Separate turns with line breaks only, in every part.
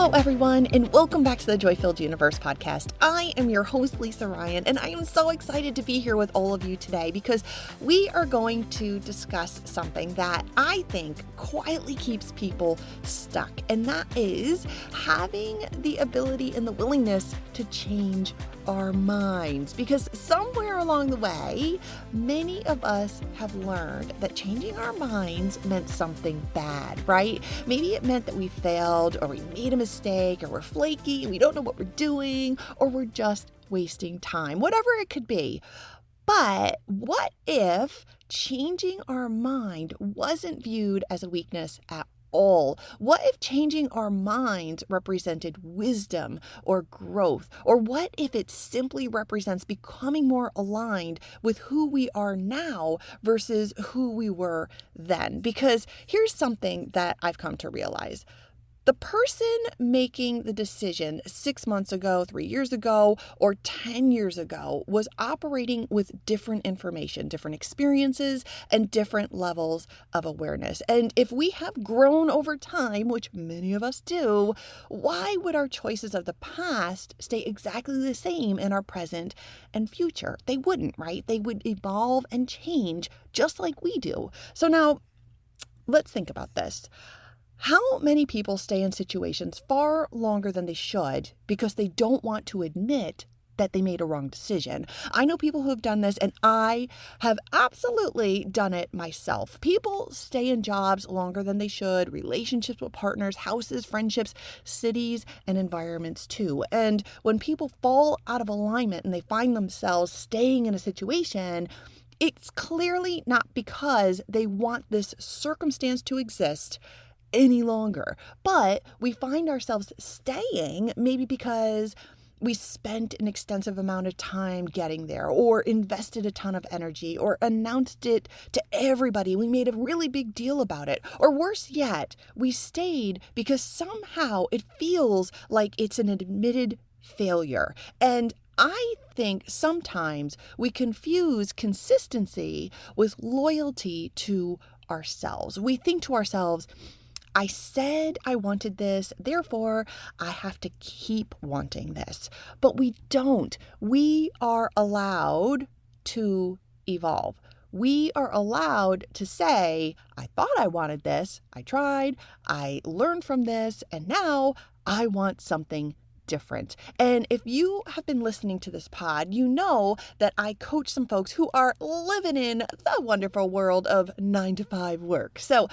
Hello, everyone, and welcome back to the Joy-Filled Universe podcast. I am your host, Lisa Ryan, and I am so excited to be here with all of you today because we are going to discuss something that I think quietly keeps people stuck, and that is having the ability and the willingness to change our minds. Because somewhere along the way, many of us have learned that changing our minds meant something bad, right? Maybe it meant that we failed, or we made a mistake, or we're flaky, and we don't know what we're doing, or we're just wasting time, whatever it could be. But what if changing our mind wasn't viewed as a weakness at all? What if changing our minds represented wisdom or growth? Or what if it simply represents becoming more aligned with who we are now versus who we were then? Because here's something that I've come to realize. The person making the decision 6 months ago, 3 years ago, or 10 years ago was operating with different information, different experiences, and different levels of awareness. And if we have grown over time, which many of us do, why would our choices of the past stay exactly the same in our present and future? They wouldn't, right? They would evolve and change just like we do. So now, let's think about this. How many people stay in situations far longer than they should because they don't want to admit that they made a wrong decision? I know people who have done this, and I have absolutely done it myself. People stay in jobs longer than they should, relationships with partners, houses, friendships, cities, and environments too. And when people fall out of alignment and they find themselves staying in a situation, it's clearly not because they want this circumstance to exist any longer, but we find ourselves staying maybe because we spent an extensive amount of time getting there, or invested a ton of energy, or announced it to everybody. We made a really big deal about it. Or worse yet, we stayed because somehow it feels like it's an admitted failure. And I think sometimes we confuse consistency with loyalty to ourselves. We think to ourselves, I said I wanted this, therefore I have to keep wanting this. But we don't. We are allowed to evolve. We are allowed to say, I thought I wanted this, I tried, I learned from this, and now I want something different. And if you have been listening to this pod, you know that I coach some folks who are living in the wonderful world of 9-to-5 work. So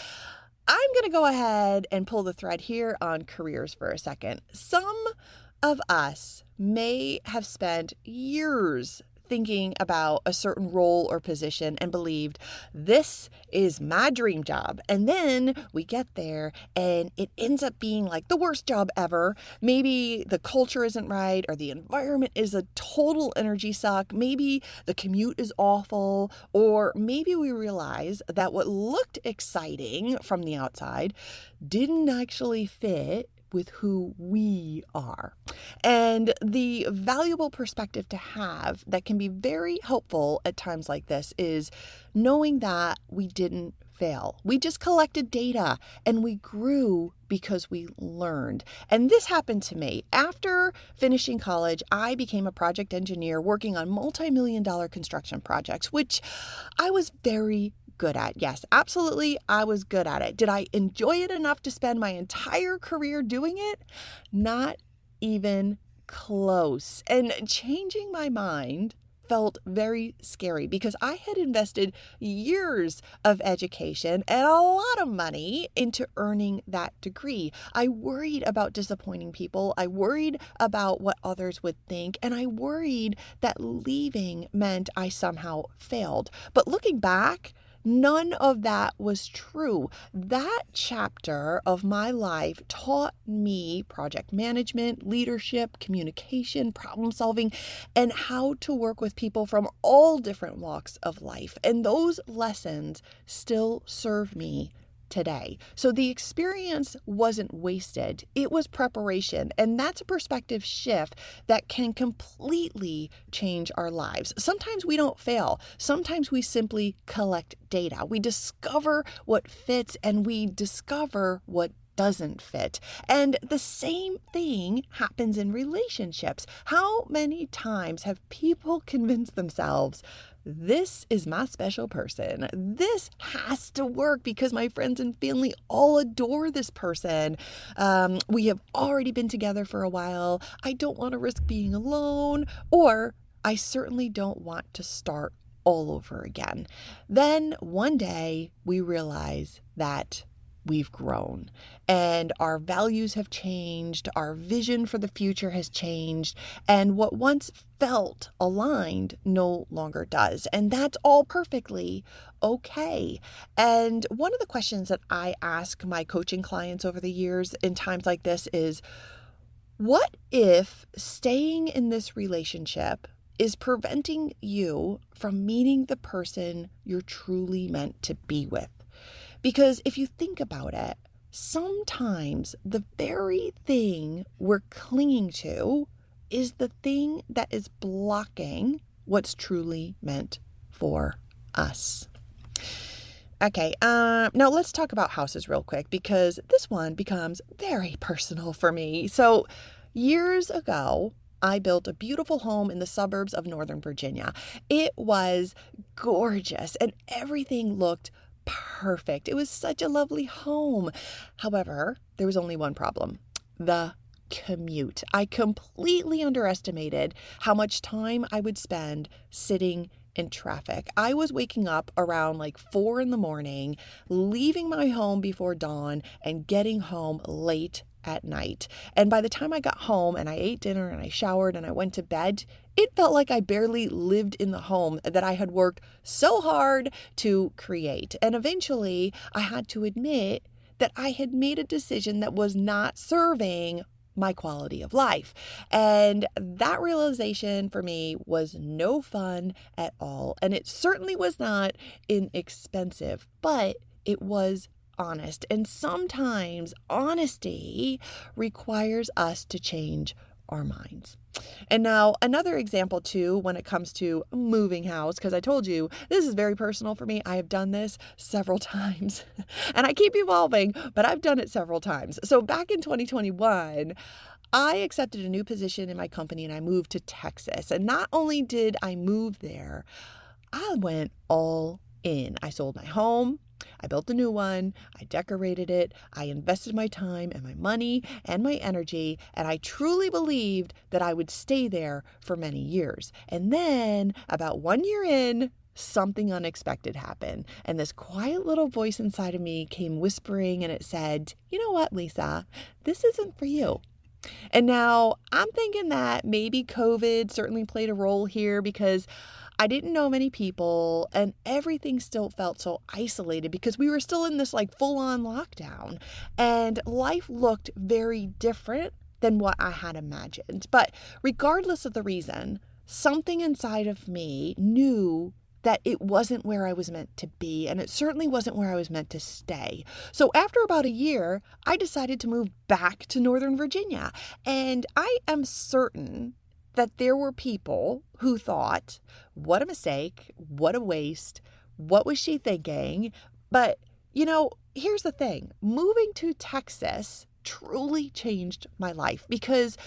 I'm going to go ahead and pull the thread here on careers for a second. Some of us may have spent years thinking about a certain role or position and believed this is my dream job. And then we get there and it ends up being like the worst job ever. Maybe the culture isn't right, or the environment is a total energy suck. Maybe the commute is awful, or maybe we realize that what looked exciting from the outside didn't actually fit with who we are. And the valuable perspective to have that can be very helpful at times like this is knowing that we didn't fail. We just collected data and we grew because we learned. And this happened to me. After finishing college, I became a project engineer working on multi-million-dollar construction projects, which I was very good at. Yes, absolutely, I was good at it. Did I enjoy it enough to spend my entire career doing it? Not even close. And changing my mind felt very scary because I had invested years of education and a lot of money into earning that degree. I worried about disappointing people. I worried about what others would think. And I worried that leaving meant I somehow failed. But looking back, none of that was true. That chapter of my life taught me project management, leadership, communication, problem solving, and how to work with people from all different walks of life. And those lessons still serve me today. So the experience wasn't wasted. It was preparation. And that's a perspective shift that can completely change our lives. Sometimes we don't fail. Sometimes we simply collect data. We discover what fits and we discover what doesn't fit. And the same thing happens in relationships. How many times have people convinced themselves, this is my special person. This has to work because my friends and family all adore this person. We have already been together for a while. I don't want to risk being alone, or I certainly don't want to start all over again. Then one day we realize that we've grown and our values have changed, our vision for the future has changed, and what once felt aligned no longer does. And that's all perfectly okay. And one of the questions that I ask my coaching clients over the years in times like this is, what if staying in this relationship is preventing you from meeting the person you're truly meant to be with? Because if you think about it, sometimes the very thing we're clinging to is the thing that is blocking what's truly meant for us. Okay, now let's talk about houses real quick because this one becomes very personal for me. So years ago, I built a beautiful home in the suburbs of Northern Virginia. It was gorgeous and everything looked perfect. It was such a lovely home. However, there was only one problem: the commute. I completely underestimated how much time I would spend sitting in traffic. I was waking up around like 4 a.m, leaving my home before dawn and getting home late at night. And by the time I got home and I ate dinner and I showered and I went to bed, it felt like I barely lived in the home that I had worked so hard to create. And eventually I had to admit that I had made a decision that was not serving my quality of life. And that realization for me was no fun at all. And it certainly was not inexpensive, but it was honest. And sometimes honesty requires us to change our minds. And now another example too, when it comes to moving house, because I told you this is very personal for me. I have done this several times and I keep evolving, but I've done it several times. So back in 2021, I accepted a new position in my company and I moved to Texas. And not only did I move there, I went all in. I sold my home. I built a new one, I decorated it, I invested my time and my money and my energy, and I truly believed that I would stay there for many years. And then about 1 year in, something unexpected happened. And this quiet little voice inside of me came whispering and it said, you know what, Lisa, this isn't for you. And now I'm thinking that maybe COVID certainly played a role here because I didn't know many people and everything still felt so isolated because we were still in this like full-on lockdown and life looked very different than what I had imagined. But regardless of the reason, something inside of me knew that it wasn't where I was meant to be, and it certainly wasn't where I was meant to stay. So after about a year, I decided to move back to Northern Virginia. And I am certain that there were people who thought, what a mistake, what a waste, what was she thinking? But, here's the thing. Moving to Texas truly changed my life because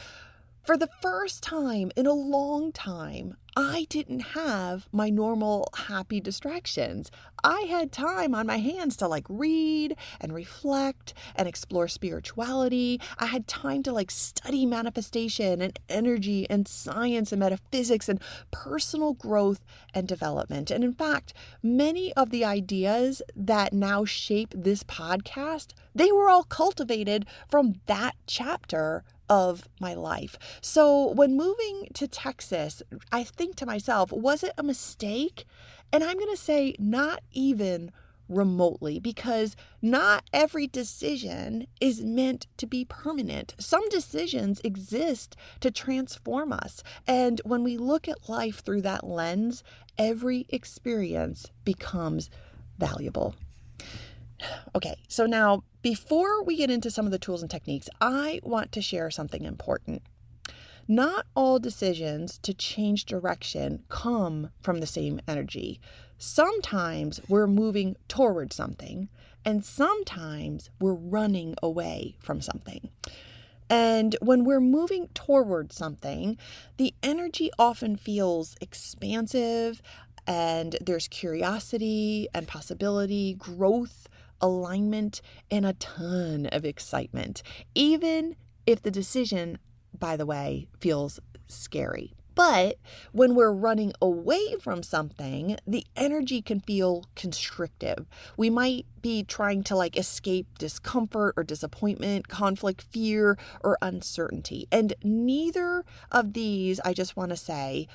for the first time in a long time, I didn't have my normal happy distractions. I had time on my hands to read and reflect and explore spirituality. I had time to study manifestation and energy and science and metaphysics and personal growth and development. And in fact, many of the ideas that now shape this podcast, they were all cultivated from that chapter of my life. So when moving to Texas, I think to myself, was it a mistake? And I'm going to say not even remotely, because not every decision is meant to be permanent. Some decisions exist to transform us. And when we look at life through that lens, every experience becomes valuable. Okay, so now before we get into some of the tools and techniques, I want to share something important. Not all decisions to change direction come from the same energy. Sometimes we're moving toward something, and sometimes we're running away from something. And when we're moving toward something, the energy often feels expansive, and there's curiosity and possibility, growth, alignment, and a ton of excitement, even if the decision, by the way, feels scary. But when we're running away from something, the energy can feel constrictive. We might be trying to escape discomfort or disappointment, conflict, fear, or uncertainty. And neither of these, I just want to say,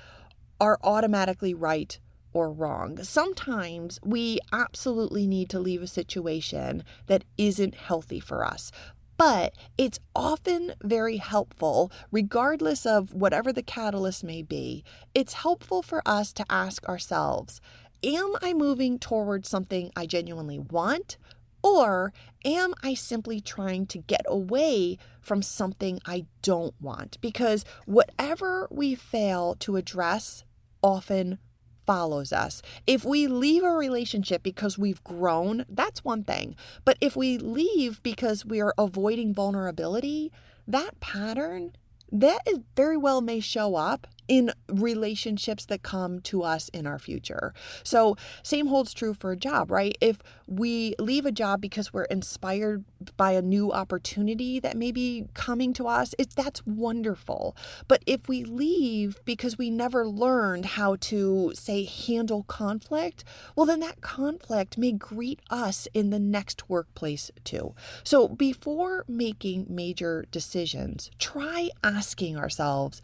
are automatically right or wrong. Sometimes we absolutely need to leave a situation that isn't healthy for us. But it's often very helpful, regardless of whatever the catalyst may be. It's helpful for us to ask ourselves, am I moving towards something I genuinely want? Or am I simply trying to get away from something I don't want? Because whatever we fail to address often follows us. If we leave a relationship because we've grown, that's one thing. But if we leave because we are avoiding vulnerability, that pattern, that is very well may show up in relationships that come to us in our future. So same holds true for a job, right? If we leave a job because we're inspired by a new opportunity that may be coming to us, that's wonderful. But if we leave because we never learned how to, say, handle conflict, well, then that conflict may greet us in the next workplace too. So before making major decisions, try asking ourselves,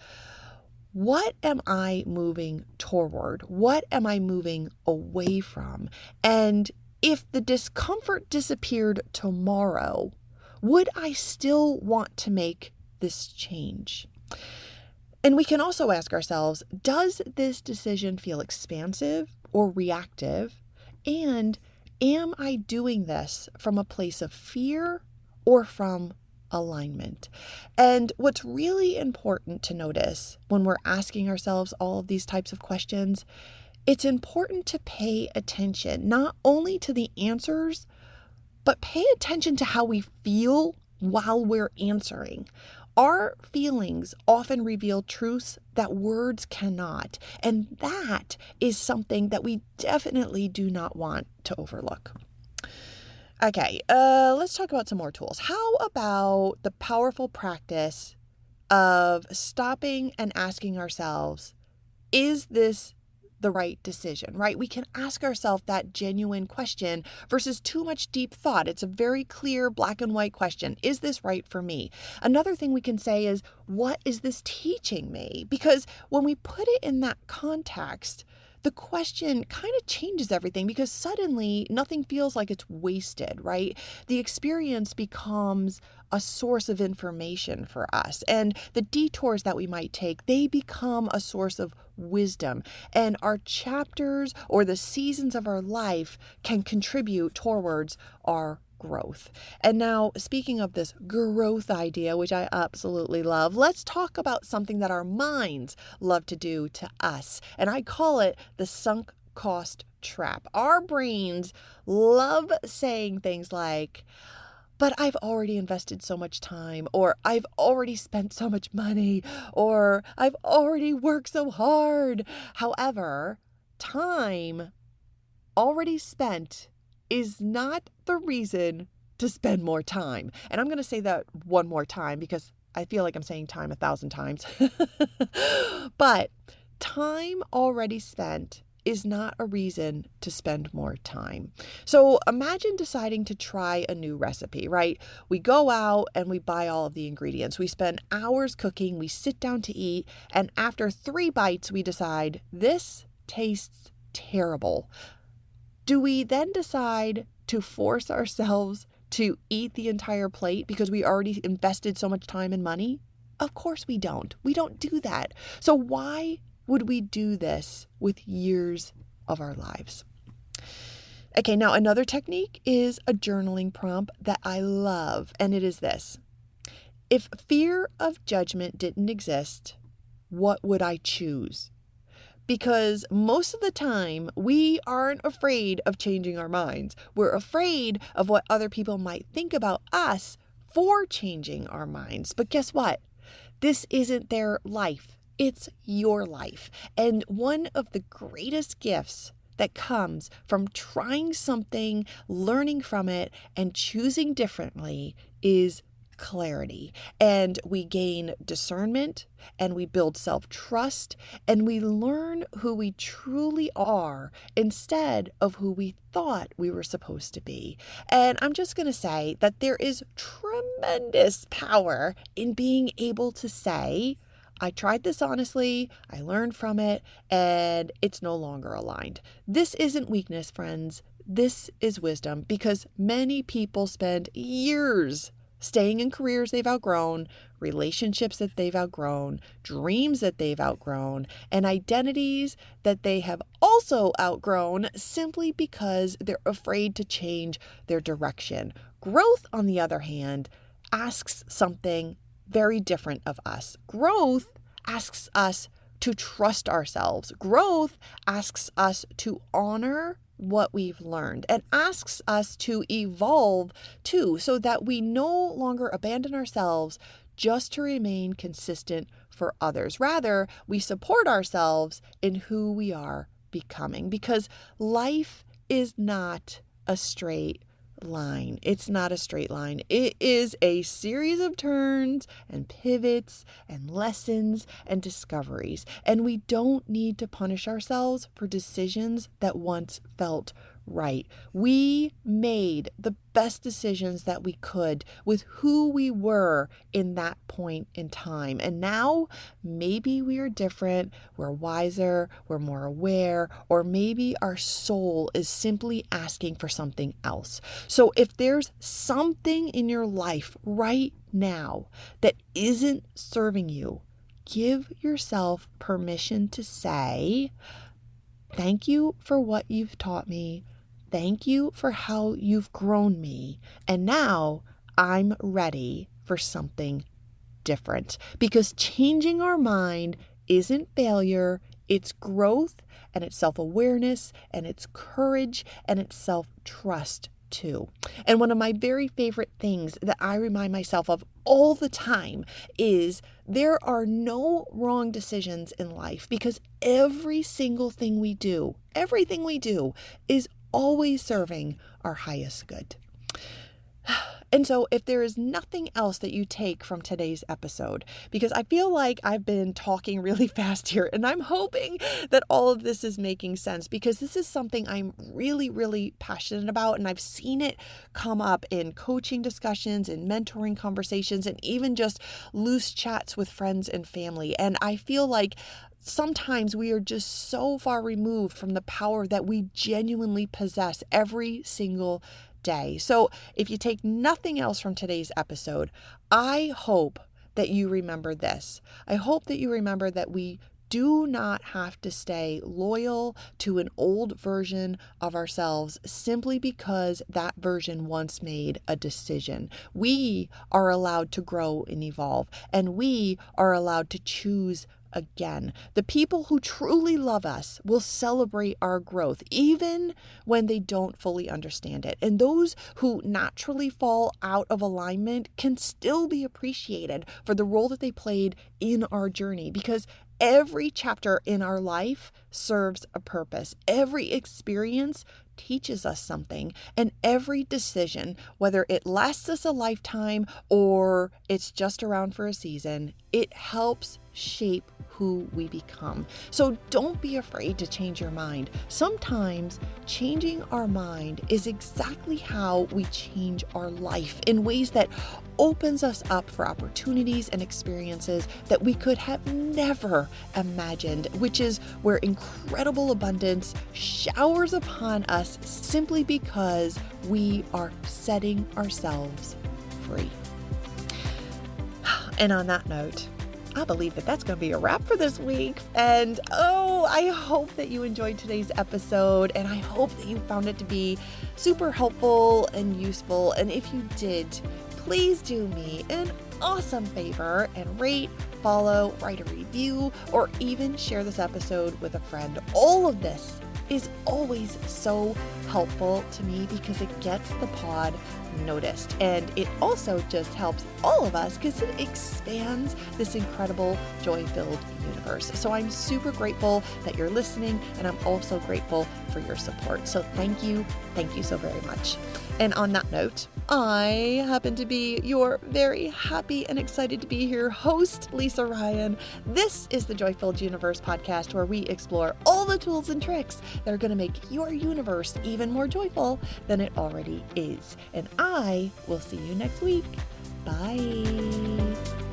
what am I moving toward? What am I moving away from? And if the discomfort disappeared tomorrow, would I still want to make this change? And we can also ask ourselves, does this decision feel expansive or reactive? And am I doing this from a place of fear or from alignment? And what's really important to notice when we're asking ourselves all of these types of questions, it's important to pay attention not only to the answers, but pay attention to how we feel while we're answering. Our feelings often reveal truths that words cannot, and that is something that we definitely do not want to overlook. Okay, let's talk about some more tools. How about the powerful practice of stopping and asking ourselves, is this the right decision, right? We can ask ourselves that genuine question versus too much deep thought. It's a very clear black and white question. Is this right for me? Another thing we can say is, what is this teaching me? Because when we put it in that context, the question kind of changes everything, because suddenly nothing feels like it's wasted, right? The experience becomes a source of information for us, and the detours that we might take, they become a source of wisdom, and our chapters or the seasons of our life can contribute towards our growth. And now, speaking of this growth idea, which I absolutely love, let's talk about something that our minds love to do to us. And I call it the sunk cost trap. Our brains love saying things like, but I've already invested so much time, or I've already spent so much money, or I've already worked so hard. However, time already spent is not the reason to spend more time. And I'm going to say that one more time because I feel like I'm saying time 1,000 times. But time already spent is not a reason to spend more time. So imagine deciding to try a new recipe, right? We go out and we buy all of the ingredients. We spend hours cooking, we sit down to eat, and after 3 bites, we decide this tastes terrible. Do we then decide to force ourselves to eat the entire plate because we already invested so much time and money? Of course we don't. We don't do that. So why would we do this with years of our lives? Okay, now another technique is a journaling prompt that I love, and it is this. If fear of judgment didn't exist, what would I choose? because most of the time we aren't afraid of changing our minds. We're afraid of what other people might think about us for changing our minds. But guess what? This isn't their life. It's your life. And one of the greatest gifts that comes from trying something, learning from it, and choosing differently is clarity. And we gain discernment, and we build self-trust, and we learn who we truly are instead of who we thought we were supposed to be. And I'm just going to say that there is tremendous power in being able to say, I tried this honestly, I learned from it, and it's no longer aligned. This isn't weakness, friends. This is wisdom, because many people spend years staying in careers they've outgrown, relationships that they've outgrown, dreams that they've outgrown, and identities that they have also outgrown simply because they're afraid to change their direction. Growth, on the other hand, asks something very different of us. Growth asks us to trust ourselves. Growth asks us to honor what we've learned and asks us to evolve too, so that we no longer abandon ourselves just to remain consistent for others. Rather, we support ourselves in who we are becoming, because life is not a straight line. It's not a straight line. It is a series of turns and pivots and lessons and discoveries. And we don't need to punish ourselves for decisions that once felt right. We made the best decisions that we could with who we were in that point in time. And now maybe we are different, we're wiser, we're more aware, or maybe our soul is simply asking for something else. So if there's something in your life right now that isn't serving you, give yourself permission to say, thank you for what you've taught me. Thank you for how you've grown me. And now I'm ready for something different. Because changing our mind isn't failure, it's growth, and it's self-awareness, and it's courage, and it's self-trust too. And one of my very favorite things that I remind myself of all the time is there are no wrong decisions in life, because every single thing we do, everything we do is always serving our highest good. And so if there is nothing else that you take from today's episode, because I feel like I've been talking really fast here, and I'm hoping that all of this is making sense, because this is something I'm really, really passionate about. And I've seen it come up in coaching discussions and mentoring conversations, and even just loose chats with friends and family. And I feel like sometimes we are just so far removed from the power that we genuinely possess every single day. So if you take nothing else from today's episode, I hope that you remember this. I hope that you remember that we do not have to stay loyal to an old version of ourselves simply because that version once made a decision. We are allowed to grow and evolve, and we are allowed to choose again. The people who truly love us will celebrate our growth, even when they don't fully understand it. And those who naturally fall out of alignment can still be appreciated for the role that they played in our journey, because every chapter in our life serves a purpose. Every experience teaches us something, and every decision, whether it lasts us a lifetime or it's just around for a season, it helps shape who we become. So don't be afraid to change your mind. Sometimes changing our mind is exactly how we change our life in ways that opens us up for opportunities and experiences that we could have never imagined, which is where incredible abundance showers upon us simply because we are setting ourselves free. And on that note, I believe that that's going to be a wrap for this week. And I hope that you enjoyed today's episode, and I hope that you found it to be super helpful and useful. And if you did, please do me an awesome favor and rate, follow, write a review, or even share this episode with a friend. All of this is always so helpful to me because it gets the pod noticed, and it also just helps all of us because it expands this incredible joy-filled universe. So I'm super grateful that you're listening, and I'm also grateful for your support. So thank you so very much. And on that note, I happen to be your very happy and excited to be here host, Lisa Ryan. This is the Joy-Filled Universe podcast, where we explore all the tools and tricks that are going to make your universe even more joyful than it already is. And I will see you next week. Bye.